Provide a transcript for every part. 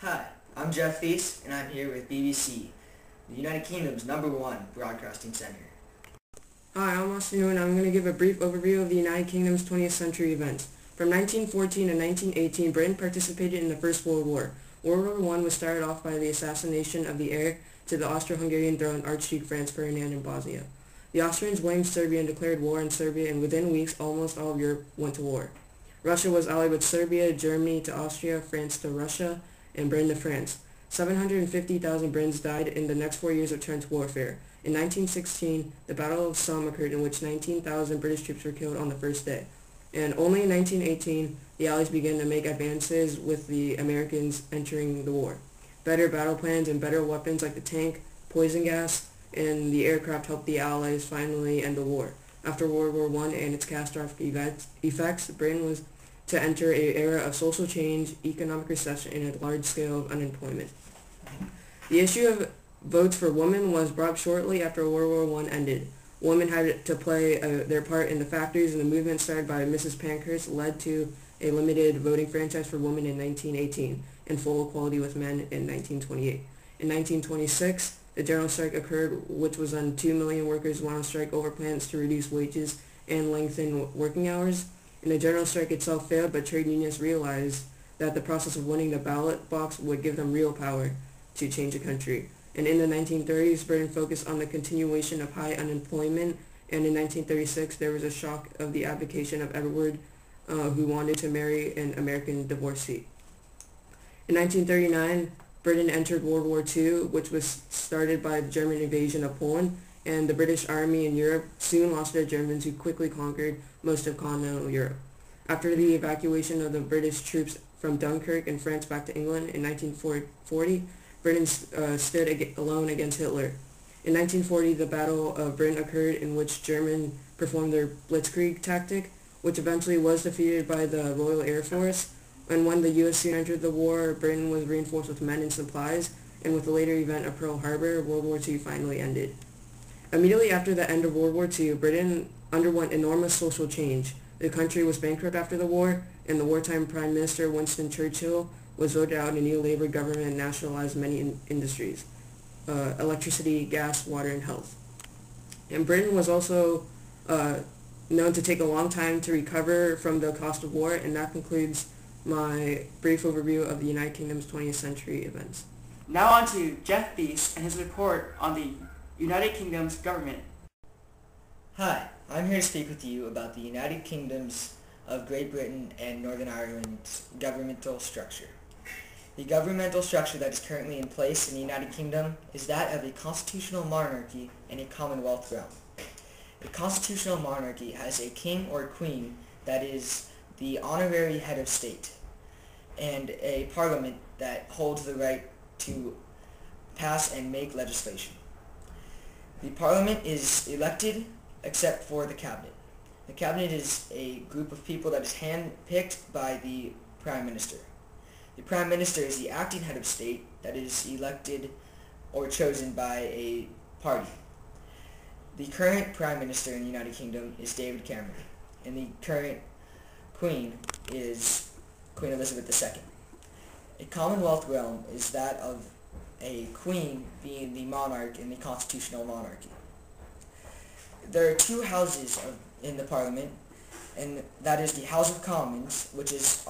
Hi, I'm Jeff Thies, and I'm here with BBC, the United Kingdom's #1 broadcasting center. Hi, I'm Austin and I'm going to give a brief overview of the United Kingdom's 20th century events. From 1914 to 1918, Britain participated in the First World War. World War I was started off by the assassination of the heir to the Austro-Hungarian throne, Archduke Franz Ferdinand in Bosnia. The Austrians blamed Serbia and declared war on Serbia, and within weeks almost all of Europe went to war. Russia was allied with Serbia, Germany to Austria, France to Russia, and Britain to France. 750,000 Britons died in the next 4 years of trench warfare. In 1916, the Battle of Somme occurred, in which 19,000 British troops were killed on the first day. And only in 1918, the Allies began to make advances, with the Americans entering the war. Better battle plans and better weapons like the tank, poison gas, and the aircraft helped the Allies finally end the war. After World War I and its catastrophic effects, Britain was to enter an era of social change, economic recession, and a large scale of unemployment. The issue of votes for women was brought up shortly after World War I ended. Women had to play their part in the factories, and the movement started by Mrs. Pankhurst led to a limited voting franchise for women in 1918 and full equality with men in 1928. In 1926, the general strike occurred, which was when 2 million workers went on strike over plans to reduce wages and lengthen working hours. And the general strike itself failed, but trade unions realized that the process of winning the ballot box would give them real power to change the country. And in the 1930s, Britain focused on the continuation of high unemployment, and in 1936 there was a shock of the abdication of Edward, who wanted to marry an American divorcee. In 1939, Britain entered World War II, which was started by the German invasion of Poland, and the British Army in Europe soon lost to the Germans, who quickly conquered most of continental Europe. After the evacuation of the British troops from Dunkirk and France back to England in 1940, Britain stood alone against Hitler. In 1940, the Battle of Britain occurred, in which Germans performed their blitzkrieg tactic, which eventually was defeated by the Royal Air Force. And when the U.S. soon entered the war, Britain was reinforced with men and supplies, and with the later event of Pearl Harbor, World War II finally ended. Immediately after the end of World War II, Britain underwent enormous social change. The country was bankrupt after the war, and the wartime Prime Minister Winston Churchill was voted out in a new Labour government and nationalized many industries: electricity, gas, water, and health. And Britain was also known to take a long time to recover from the cost of war, and that concludes my brief overview of the United Kingdom's 20th century events. Now on to Jeff Thies and his report on the United Kingdom's government. Hi, I'm here to speak with you about the United Kingdoms of Great Britain and Northern Ireland's governmental structure. The governmental structure that is currently in place in the United Kingdom is that of a constitutional monarchy and a Commonwealth realm. A constitutional monarchy has a king or queen that is the honorary head of state, and a parliament that holds the right to pass and make legislation. The parliament is elected except for the cabinet. The cabinet is a group of people that is hand-picked by the prime minister. The prime minister is the acting head of state that is elected or chosen by a party. The current prime minister in the United Kingdom is David Cameron, and the current queen is Queen Elizabeth II. A Commonwealth realm is that of a queen being the monarch in the constitutional monarchy. There are two houses in the parliament, and that is the House of Commons, which is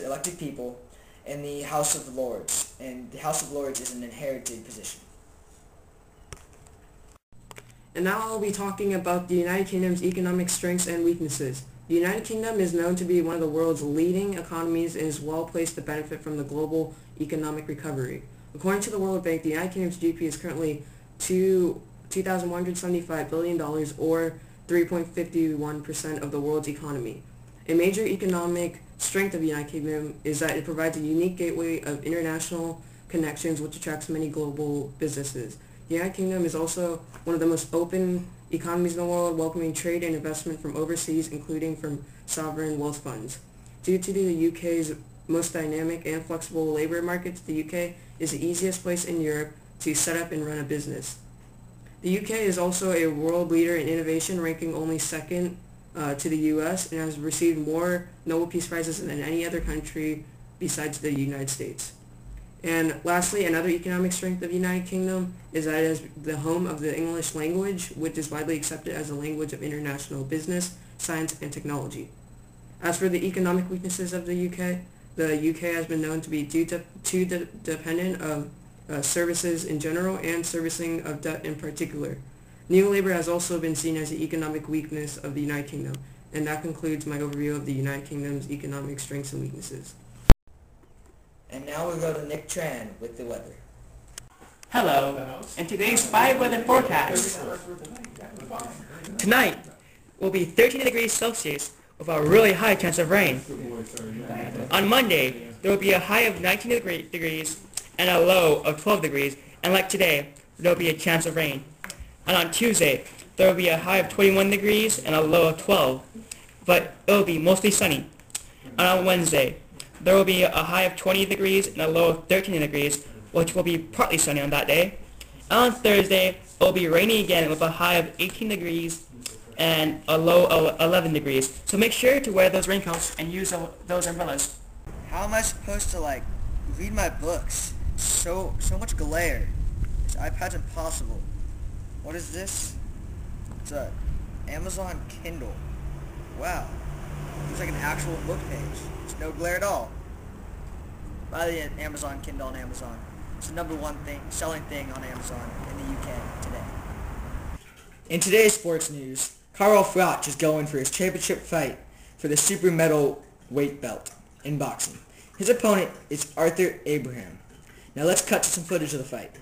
elected people, and the House of Lords. And the House of Lords is an inherited position. And now I'll be talking about the United Kingdom's economic strengths and weaknesses. The United Kingdom is known to be one of the world's leading economies and is well placed to benefit from the global economic recovery. According to the World Bank, the United Kingdom's GDP is currently $2,175 billion, or 3.51% of the world's economy. A major economic strength of the United Kingdom is that it provides a unique gateway of international connections, which attracts many global businesses. The United Kingdom is also one of the most open economies in the world, welcoming trade and investment from overseas, including from sovereign wealth funds. Due to the UK's most dynamic and flexible labor markets, the UK is the easiest place in Europe to set up and run a business. The UK is also a world leader in innovation, ranking only second to the US, and has received more Nobel Peace Prizes than any other country besides the United States. And lastly, another economic strength of the United Kingdom is that it is the home of the English language, which is widely accepted as a language of international business, science, and technology. As for the economic weaknesses of the UK has been known to be too dependent of services in general and servicing of debt in particular. Neo-labor has also been seen as the economic weakness of the United Kingdom, and that concludes my overview of the United Kingdom's economic strengths and weaknesses. And now we go to Nick Tran with the weather. Hello, and today's 5 weather forecast. Tonight will be 13 degrees Celsius with a really high chance of rain. On Monday, there will be a high of 19 degrees and a low of 12 degrees, and like today, there will be a chance of rain. And on Tuesday, there will be a high of 21 degrees and a low of 12, but it will be mostly sunny. And on Wednesday, there will be a high of 20 degrees and a low of 13 degrees, which will be partly sunny on that day. And on Thursday, it will be rainy again with a high of 18 degrees and a low of 11 degrees. So make sure to wear those raincoats and use those umbrellas. How am I supposed to read my books? So much glare. This iPad's impossible. What is this? It's a Amazon Kindle. Wow. Looks like an actual book page. It's no glare at all. Buy the Amazon Kindle on Amazon. It's the #1 selling thing on Amazon in the UK today. In today's sports news, Carl Froch is going for his championship fight for the super metal weight belt in boxing. His opponent is Arthur Abraham. Now let's cut to some footage of the fight.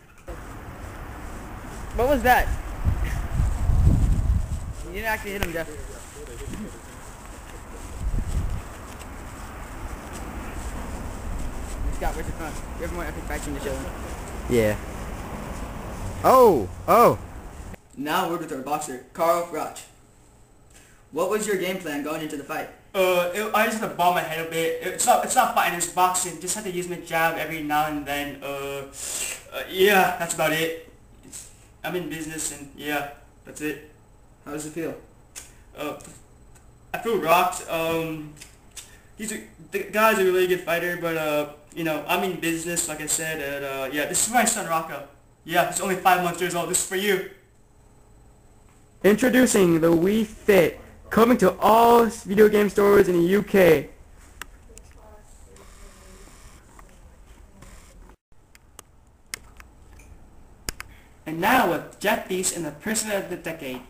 What was that? You didn't actually hit him, Jeff. Scott, where's your phone? You have more epic fights in the show. Yeah. Oh! Now we're with our boxer, Carl Froch. What was your game plan going into the fight? I just had to ball my head a bit. It's not fighting, it's boxing. Just had to use my jab every now and then. Yeah, that's about it. I'm in business and yeah, that's it. How does it feel? I feel rocked. The guy's a really good fighter, but I'm in business, like I said, and yeah, this is my son Rocco. Yeah, he's only 5 months old. This is for you. Introducing the Wii Fit, coming to all video game stores in the UK. And now with Jeff Thies and the Person of the Decade.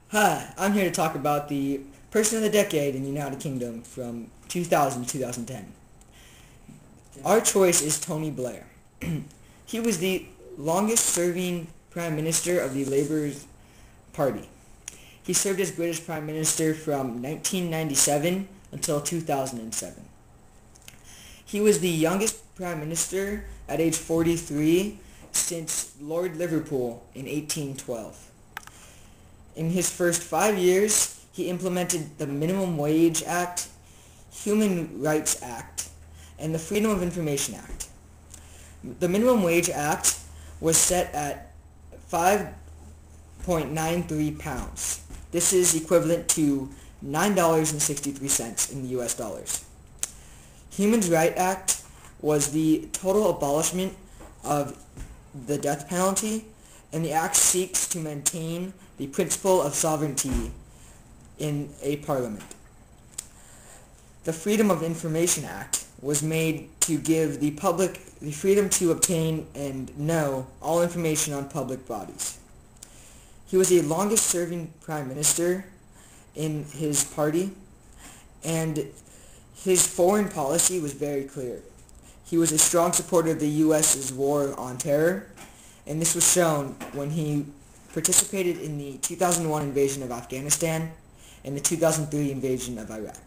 Hi, I'm here to talk about the Person of the Decade in the United Kingdom from 2000 to 2010. Our choice is Tony Blair. He was the longest-serving Prime Minister of the Labour Party. He served as British Prime Minister from 1997 until 2007. He was the youngest Prime Minister at age 43 since Lord Liverpool in 1812. In his first 5 years, he implemented the Minimum Wage Act, Human Rights Act, and the Freedom of Information Act. The Minimum Wage Act was set at £5.93. This is equivalent to $9.63 in the US dollars. Human Rights Act was the total abolishment of the death penalty, and the act seeks to maintain the principle of sovereignty in a parliament. The Freedom of Information Act was made to give the public the freedom to obtain and know all information on public bodies. He was the longest-serving prime minister in his party, and his foreign policy was very clear. He was a strong supporter of the U.S.'s war on terror, and this was shown when he participated in the 2001 invasion of Afghanistan and the 2003 invasion of Iraq.